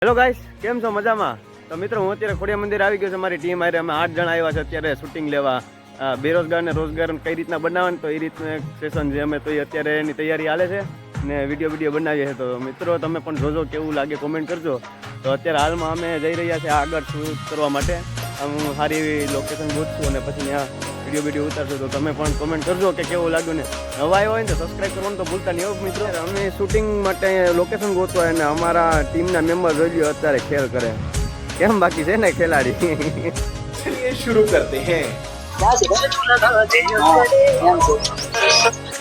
Hello guys, કેમ છો? મજામાં? તો મિત્રો, હું અત્યારે ખોડિયા મંદિર આવી ગયો છે. મારી ટીમ આવી, અમે 8 જણા આવ્યા છે અત્યારે શૂટિંગ લેવા. બેરોજગારને રોજગાર કઈ રીતના બનાવવાનું, તો એ રીતનું એક સેશન છે. અમે તો અત્યારે એની તૈયારી હાલે છે ને વિડીયો બનાવીએ છીએ. તો મિત્રો, તમે પણ જોજો, કેવું લાગે કોમેન્ટ કરજો. તો અત્યારે હાલમાં અમે જઈ રહ્યા છીએ આગળ શૂટ કરવા માટે. હું સારી એવી લોકેશન ગોતશું અને પછી ત્યાં વિડીયો ઉતારશું. તો તમે પણ કોમેન્ટ કરજો કે કેવું લાગ્યું ને. નવા આવ્યો હોય ને તો સબસ્ક્રાઈબ કરવાનું તો ભૂલતા નહીં. મિત્રો, અમે શૂટિંગ માટે લોકેશન ગોતવા અને અમારા ટીમના મેમ્બર જોઈ લ્યો અત્યારે ખેલ કરે. કેમ બાકી છે ને ખેલાડી? चलिए शुरू करते हैं।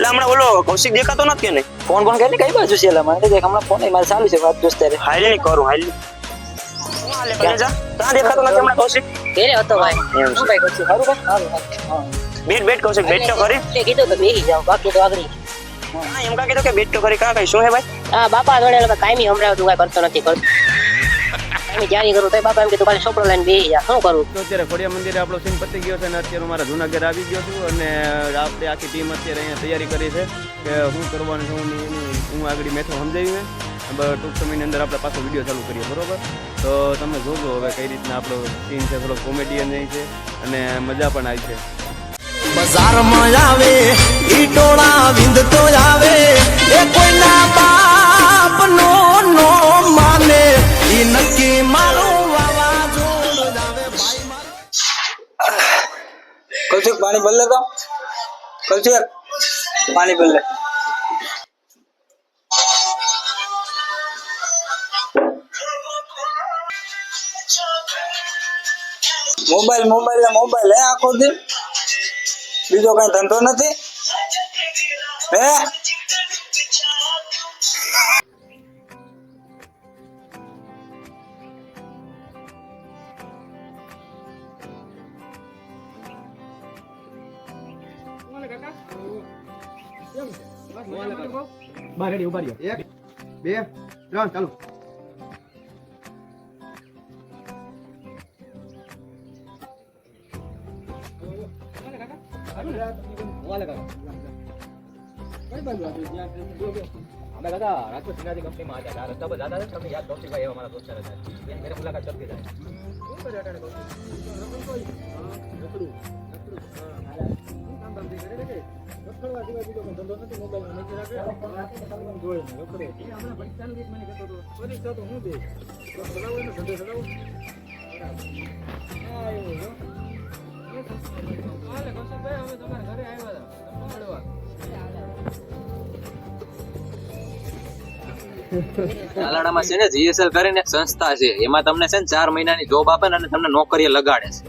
હમણાં ઓલો કૌશિક દેખાતો નથી કે નહીં? ફોન ફોન કરી કઈ બાજુ છે? મને દેખ હમણાં ફોન મારે ચાલુ છે વાત દોસ્ત. હાલે નહીં કરું હાલે. ત્યાં દેખાતો નથી હમણાં કૌશિક. ઘેરે હતો ભાઈ. એમ છે. ભાઈ કૌશિક સારું ભાઈ. હા બેટ કૌશિક બેટ તો કરી. તે કીધું તો બેહી જાવ, બાકી તો આગળ. હા એમ કા કીધું કે બેટ તો કરી. કા કઈ શું હે ભાઈ? હા બાપા જોડે કાયમી હમણાં તું કઈ કરતો નથી કરતો. કાયમી જારી કરું તો બાપા એમ કે તું ખાલી છોકરો લઈને બેહી જા. શું કરું? તો અત્યારે ખોડિયા મંદિરે આપણો સીન પતી ગયો છે અને અત્યારે હું મારા જૂનાગઢ આવી ગયો છું અને આપણે આખી ટીમ અત્યારે અહીંયા તૈયારી કરી છે કે શું કરવાનું છે, હું આગળ મેથડ સમજાવી મેં. ટૂંક સમયની અંદર આપણે પાછો વિડીયો ચાલુ કરીએ, બરોબર? તો તમે જોજો હવે કઈ રીતના આપણો સીન છે. થોડો કોમેડિયન છે અને મજા પણ આવી છે. બજારમાં આવે ઈટોળા વિંધતો આવે એ કોઈના બાપનો નો માને ઈ નક્કી મારું વાવાઝોડું આવે ભાઈ મારું. કૌશિક પાણી ભર લે તો. કૌશિક પાણી ભર લે. મોબાઈલ હે આખો દી? બીજો કઈ ધંધો નથી હે? બાર રેડી ઉભા રહ્યો. 1 2 3 ચાલુ. તાલાડામાં છે ને જીએસએલ કરીને એક સંસ્થા છે, એમાં તમને છે ને 4 મહિનાની જોબ આપે ને અને તમને નોકરીએ લગાડે છે.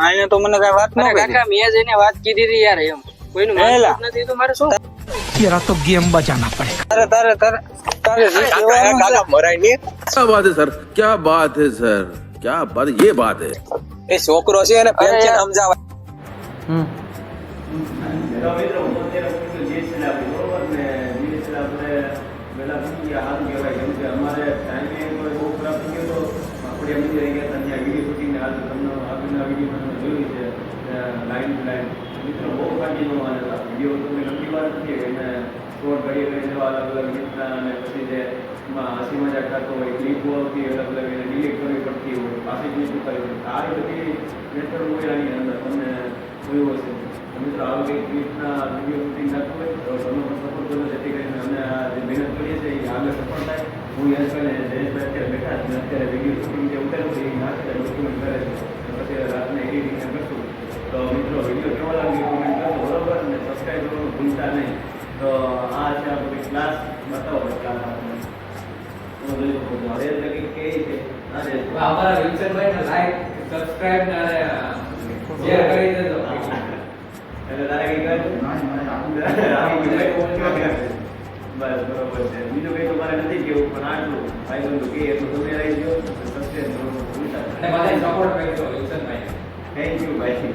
આને તો મને કઈ વાત ન કરી. કાકા મેં જ એને વાત કીધી હતી યાર. એમ કોઈનું માનતું નથી તો મારે શું? तेरा तो गेम बजाना पड़ेगा. તારે काका मराई नहीं। क्या बात है सर, क्या बात है सर, क्या बात, ये बात है. એ છોકરો છે એને પ્રેમ છે સમજાવે. મિત્રો, હું અત્યારે જે છે આપણે બરોબર ને જે છે આપણે વહેલા પૂછી ગયા હાથ કહેવાય. કેમ કે અમારે ટાઈમે બહુ ખરાબ થઈ ગયો હતો. આપણે મંદિરે ગયા હતા, ત્યાં વિડીયો શૂટિંગને હાલ તમને આગળના વિડીયો તમે જોયું છે લાઈન ટુ લાઈન. મિત્રો, બહુ કાળજી માને હતા. વિડીયો તમને ગમતી વાત નથી એને શોર્ટ ઘડીએ કરી દેવા અલગ અલગ રીતના, અને પછી જે એમાં હસી મજાક થતો હોય, ક્લિપો આવતી અલગ અલગ એને ડિલીટ કરવી પડતી હોય, પાછી ક્લિપ ઉતારી પડતી. આ બધી મેથડ હોય આની અંદર તમને જોયું હશે. મિત્રો, આવી એક રીતના વિડીયો શૂટિંગ થતું હોય તો તમે પણ સપોર્ટ કરો, જેથી કરીને અમે આ જે મહેનત કરીએ છીએ એ આગળ સફળ થાય. હું યાદ કરીને જયેશભાઈ અત્યારે બેઠા છે, અત્યારે વિડીયો શૂટિંગ જે ઉતાર્યું છે એ નાખે ડોક્યુમેન્ટ કરે છે. પછી રાતને એડિટિંગ કરશું. તો મિત્રો, વિડીયો કેવો લાગ્યો કોમેન્ટ કરજો, બરોબર? અને સબસ્ક્રાઈબ કરવાનું ભૂલતા નહીં. તો આ છે આપણે ક્લાસ બતાવો. ક્લાસ આપણે हमारा विल्सन भाई ने लाइक सब्सक्राइब ने शेयर કરી દેજો. એટલે તારે કઈ કર બસ બરોબર છે. બીજું કઈ તો મારે નથી કેવું, પણ આટલું ભાઈ બંધુ કે એટલું તમે રહી ગયો. સબસ્ક્રાઈબ કરવાનું ભૂલતા નહીં. અને બધાય સપોર્ટ કરજો વિલ્સન ભાઈ. થેન્ક યુ ભાઈ.